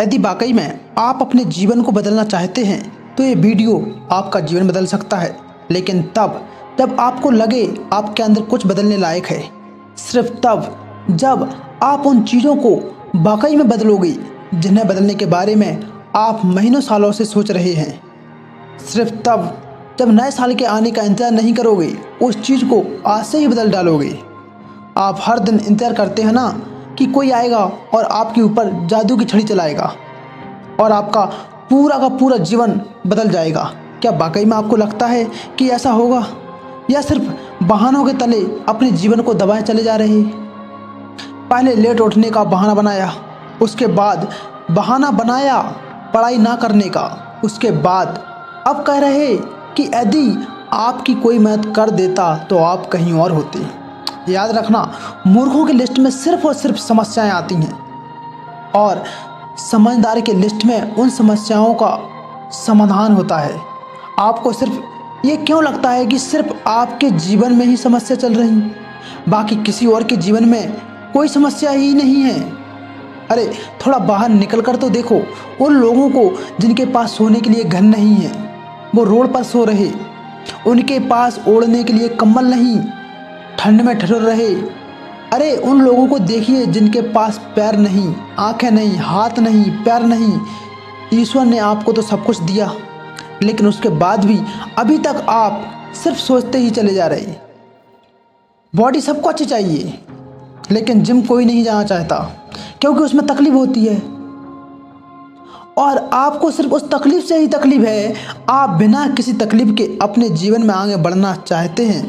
यदि वाकई में आप अपने जीवन को बदलना चाहते हैं तो ये वीडियो आपका जीवन बदल सकता है, लेकिन तब जब आपको लगे आपके अंदर कुछ बदलने लायक है। सिर्फ तब जब आप उन चीज़ों को वाकई में बदलोगे जिन्हें बदलने के बारे में आप महीनों सालों से सोच रहे हैं। सिर्फ तब जब नए साल के आने का इंतज़ार नहीं करोगे, उस चीज़ को आज से ही बदल डालोगे। आप हर दिन इंतज़ार करते हैं ना कि कोई आएगा और आपके ऊपर जादू की छड़ी चलाएगा और आपका पूरा का पूरा जीवन बदल जाएगा। क्या वाकई में आपको लगता है कि ऐसा होगा, या सिर्फ बहानों के तले अपने जीवन को दबाए चले जा रहे? पहले लेट उठने का बहाना बनाया, उसके बाद बहाना बनाया पढ़ाई ना करने का, उसके बाद अब कह रहे कि यदि आपकी कोई मदद कर देता तो आप कहीं और होते। याद रखना, मूर्खों की लिस्ट में सिर्फ और सिर्फ समस्याएं आती हैं और समझदार की लिस्ट में उन समस्याओं का समाधान होता है। आपको सिर्फ ये क्यों लगता है कि सिर्फ आपके जीवन में ही समस्या चल रही, बाकी किसी और के जीवन में कोई समस्या ही नहीं है? अरे थोड़ा बाहर निकल कर तो देखो उन लोगों को जिनके पास सोने के लिए घर नहीं है, वो रोड पर सो रहे, उनके पास ओढ़ने के लिए कंबल नहीं, ठंड में ठिठुर रहे। अरे उन लोगों को देखिए जिनके पास पैर नहीं, आंखें नहीं, हाथ नहीं, पैर नहीं। ईश्वर ने आपको तो सब कुछ दिया, लेकिन उसके बाद भी अभी तक आप सिर्फ सोचते ही चले जा रहे। बॉडी सबको अच्छी चाहिए, लेकिन जिम कोई नहीं जाना चाहता क्योंकि उसमें तकलीफ होती है, और आपको सिर्फ उस तकलीफ से ही तकलीफ है। आप बिना किसी तकलीफ के अपने जीवन में आगे बढ़ना चाहते हैं।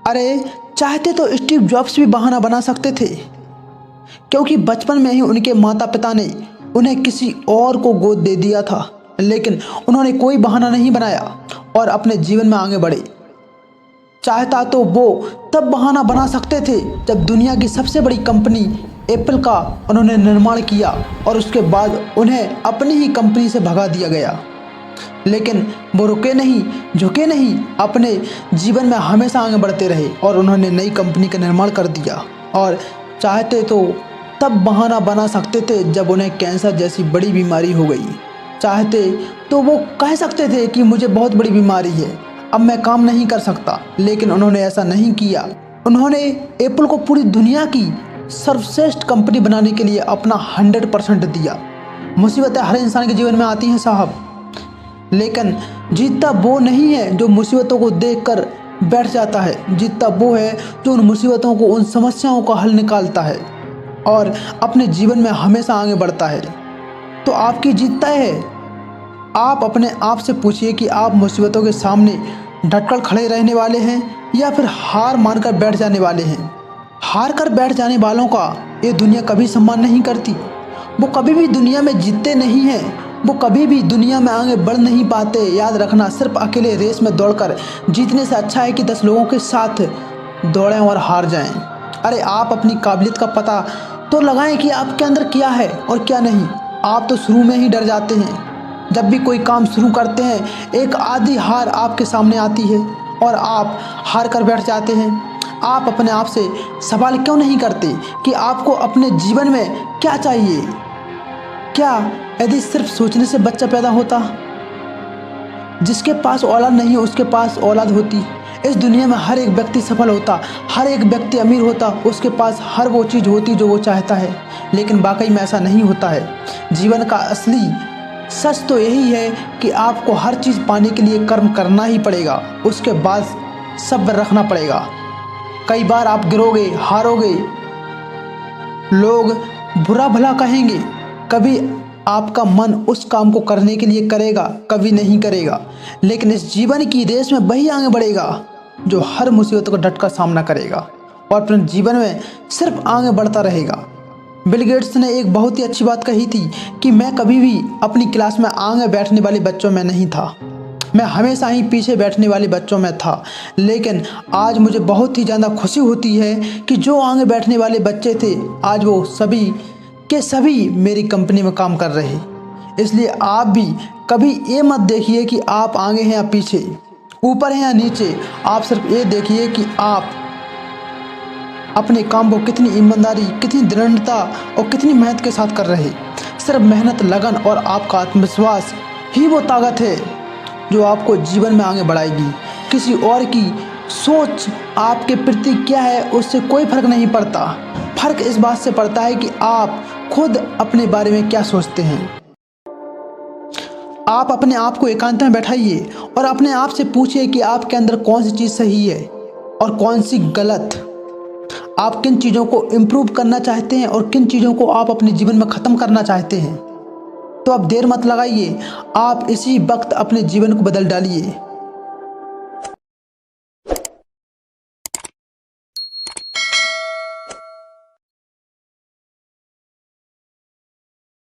अरे चाहते तो स्टीव जॉब्स भी बहाना बना सकते थे, क्योंकि बचपन में ही उनके माता पिता ने उन्हें किसी और को गोद दे दिया था, लेकिन उन्होंने कोई बहाना नहीं बनाया और अपने जीवन में आगे बढ़े। चाहता तो वो तब बहाना बना सकते थे जब दुनिया की सबसे बड़ी कंपनी एप्पल का उन्होंने निर्माण किया और उसके बाद उन्हें अपनी ही कंपनी से भगा दिया गया, लेकिन वो रुके नहीं, झुके नहीं, अपने जीवन में हमेशा आगे बढ़ते रहे और उन्होंने नई कंपनी का निर्माण कर दिया। और चाहते तो तब बहाना बना सकते थे जब उन्हें कैंसर जैसी बड़ी बीमारी हो गई। चाहते तो वो कह सकते थे कि मुझे बहुत बड़ी बीमारी है, अब मैं काम नहीं कर सकता, लेकिन उन्होंने ऐसा नहीं किया। उन्होंने एप्पल को पूरी दुनिया की सर्वश्रेष्ठ कंपनी बनाने के लिए अपना 100% दिया। मुसीबतें हर इंसान के जीवन में आती हैं साहब, लेकिन जीतता वो नहीं है जो मुसीबतों को देखकर बैठ जाता है। जीतता वो है जो उन मुसीबतों को, उन समस्याओं का हल निकालता है और अपने जीवन में हमेशा आगे बढ़ता है। तो आपकी जीत तय है। आप अपने आप से पूछिए कि आप मुसीबतों के सामने डटकर खड़े रहने वाले हैं या फिर हार मानकर बैठ जाने वाले हैं। हार कर बैठ जाने वालों का ये दुनिया कभी सम्मान नहीं करती। वो कभी भी दुनिया में जीतते नहीं हैं, वो कभी भी दुनिया में आगे बढ़ नहीं पाते। याद रखना, सिर्फ अकेले रेस में दौड़कर जीतने से अच्छा है कि 10 लोगों के साथ दौड़ें और हार जाएं। अरे आप अपनी काबिलियत का पता तो लगाएं कि आपके अंदर क्या है और क्या नहीं। आप तो शुरू में ही डर जाते हैं। जब भी कोई काम शुरू करते हैं, एक आधी हार आपके सामने आती है और आप हार कर बैठ जाते हैं। आप अपने आप से सवाल क्यों नहीं करते कि आपको अपने जीवन में क्या चाहिए? क्या यदि सिर्फ सोचने से बच्चा पैदा होता? जिसके पास औलाद नहीं है उसके पास औलाद होती। इस दुनिया में हर एक व्यक्ति सफल होता, हर एक व्यक्ति अमीर होता, उसके पास हर वो चीज़ होती जो वो चाहता है, लेकिन वाकई में ऐसा नहीं होता है। जीवन का असली सच तो यही है कि आपको हर चीज़ पाने के लिए कर्म करना ही पड़ेगा, उसके बाद सब्र रखना पड़ेगा। कई बार आप गिरोगे, हारोगे, लोग बुरा भला कहेंगे, कभी आपका मन उस काम को करने के लिए करेगा, कभी नहीं करेगा, लेकिन इस जीवन की रेस में वही आगे बढ़ेगा जो हर मुसीबत का डट कर सामना करेगा और अपने जीवन में सिर्फ आगे बढ़ता रहेगा। बिल गेट्स ने एक बहुत ही अच्छी बात कही थी कि मैं कभी भी अपनी क्लास में आगे बैठने वाले बच्चों में नहीं था, मैं हमेशा ही पीछे बैठने वाले बच्चों में था। लेकिन आज मुझे बहुत ही ज़्यादा खुशी होती है कि जो आगे बैठने वाले बच्चे थे, आज वो सभी के सभी मेरी कंपनी में काम कर रहे। इसलिए आप भी कभी ये मत देखिए कि आप आगे हैं या पीछे, ऊपर हैं या नीचे। आप सिर्फ ये देखिए कि आप अपने काम को कितनी ईमानदारी, कितनी दृढ़ता और कितनी मेहनत के साथ कर रहे। सिर्फ मेहनत, लगन और आपका आत्मविश्वास ही वो ताकत है जो आपको जीवन में आगे बढ़ाएगी। किसी और की सोच आपके प्रति क्या है उससे कोई फर्क नहीं पड़ता। फर्क इस बात से पड़ता है कि आप खुद अपने बारे में क्या सोचते हैं। आप अपने आप को एकांत में बैठाइए और अपने आप से पूछिए कि आपके अंदर कौन सी चीज़ सही है और कौन सी गलत। आप किन चीज़ों को इम्प्रूव करना चाहते हैं और किन चीज़ों को आप अपने जीवन में ख़त्म करना चाहते हैं। तो अब देर मत लगाइए, आप इसी वक्त अपने जीवन को बदल डालिए।